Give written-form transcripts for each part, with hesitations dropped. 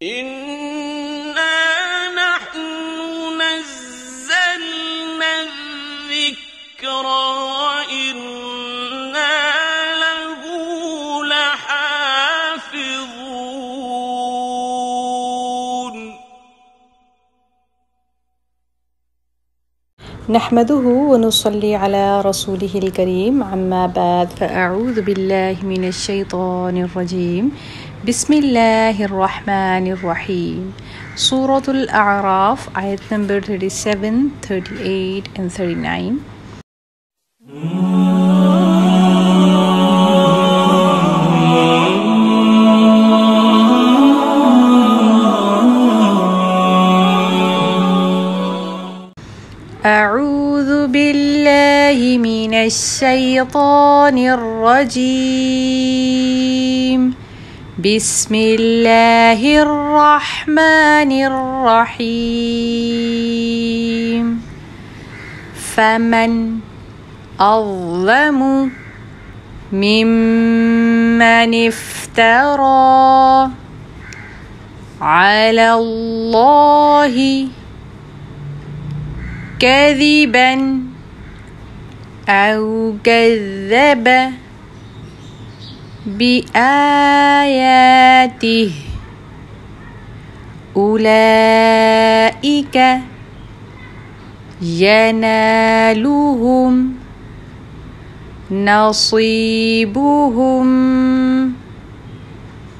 إِنَّا نَحْنُ نَزَّلْنَا الذِّكْرَ وَإِنَّا لَهُ لَحَافِظُونَ نحمده ونصلي على رسوله الكريم أما بعد فأعوذ بالله من الشيطان الرجيم بسم الله الرحمن الرحيم سورة الأعراف ayat number 37, 38 and 39. أعوذ بالله من الشيطان الرجيم بسم الله الرحمن الرحيم فمن أظلم ممن افترى على الله كذبا أو كذب بآياته أولئك ينالهم نصيبهم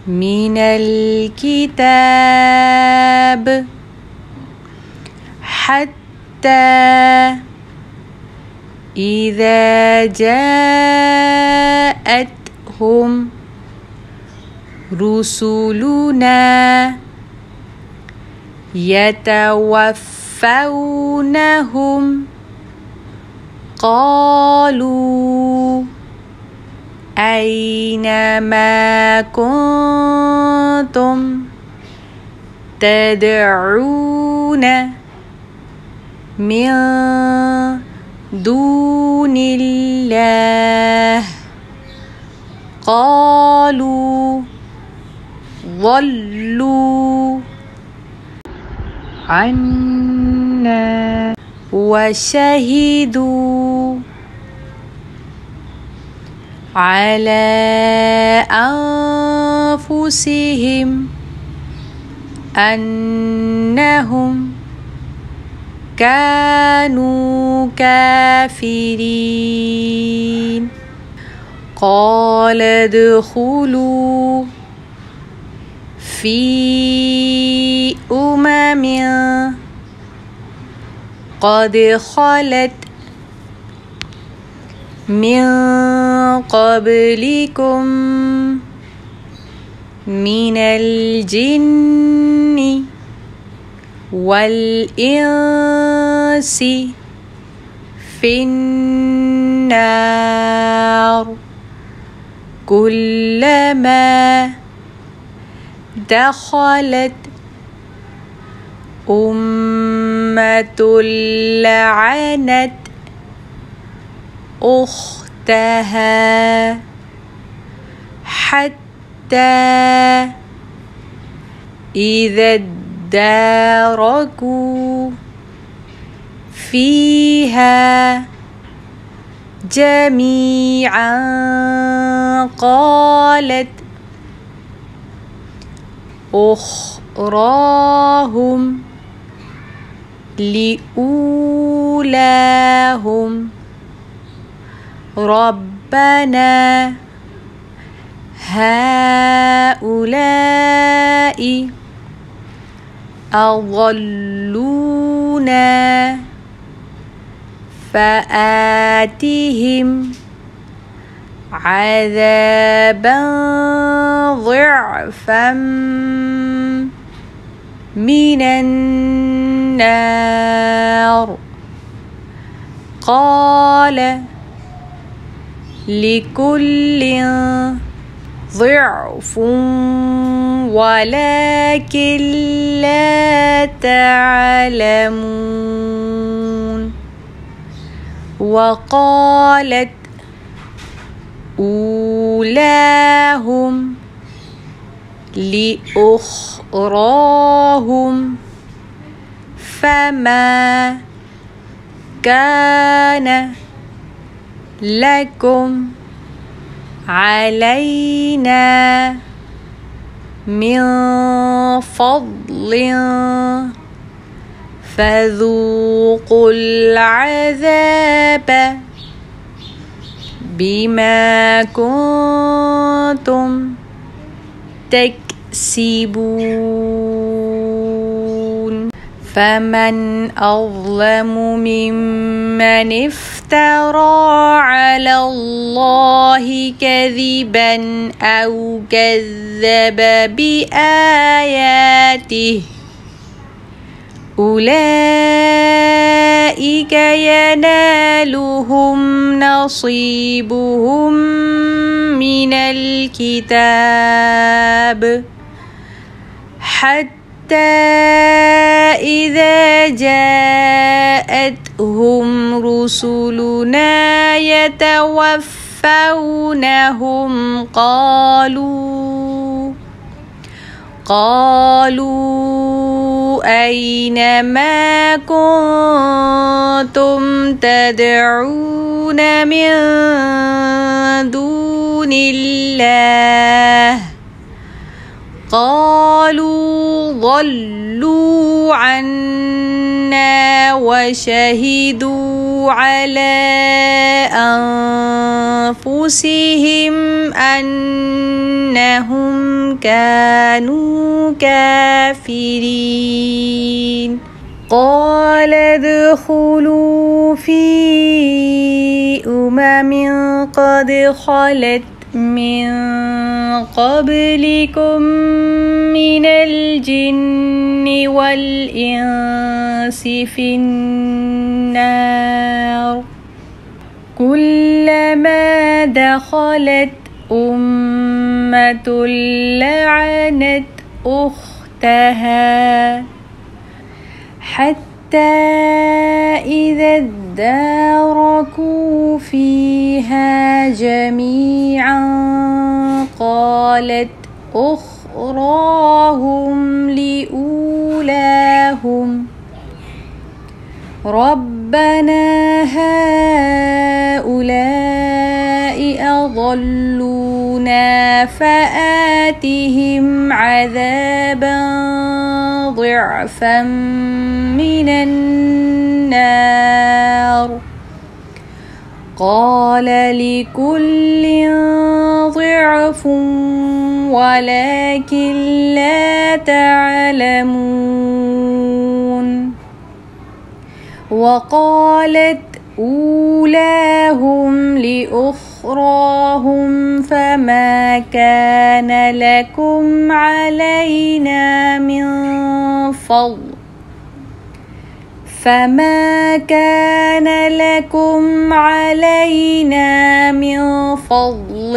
من الكتاب حتى إذا جاءتهم رسلنا يتوفونهم قالوا أين ما كنتم تدعون من دون الله قالوا ضلوا عنا وشهدوا على أنفسهم أنهم كانوا كافرين قال ادخلوا في قد خلت من قبلكم من الجن والإنس في النار كلما دخلت أمة لعنت أختها حتى إذا اداركوا فيها جميعا قالت أخراهم لأولاهم ربنا هؤلاء أضلونا فآتهم عذابا ضعفا من النار قال لكل ضعف ولكن لا تعلمون وقالت أولاهم لأخراهم فما كان لكم علينا من فضل فذوقوا العذاب بما كنتم تكسبون فمن أظلم ممن افترى على الله كذبا أو كذب بآياته أولئك ينالهم نصيبهم من الكتاب حتى إذا جاءتهم رسلنا يتوفونهم قالوا أين ما كنتم تدعون من دون الله قالوا ضلوا عنا وشهدوا على أنفسهم أنهم كانوا كافرين قال ادخلوا في قد خلت من قبلكم من الجن والإنس في النار كلما دخلت أمة لعنت أختها حتى إذا اداركوا فيها جميعا قالت أخراهم لأولاهم ربنا هؤلاء أضلونا فآتهم عذابا ضعفا من النار قال لكل ضعف ولكن لا تعلمون وقالت أولاهم لأخراهم فما كان لكم علينا من فضل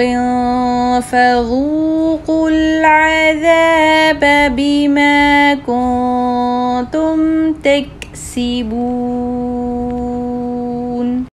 فذوقوا العذاب بما كنتم تكسبون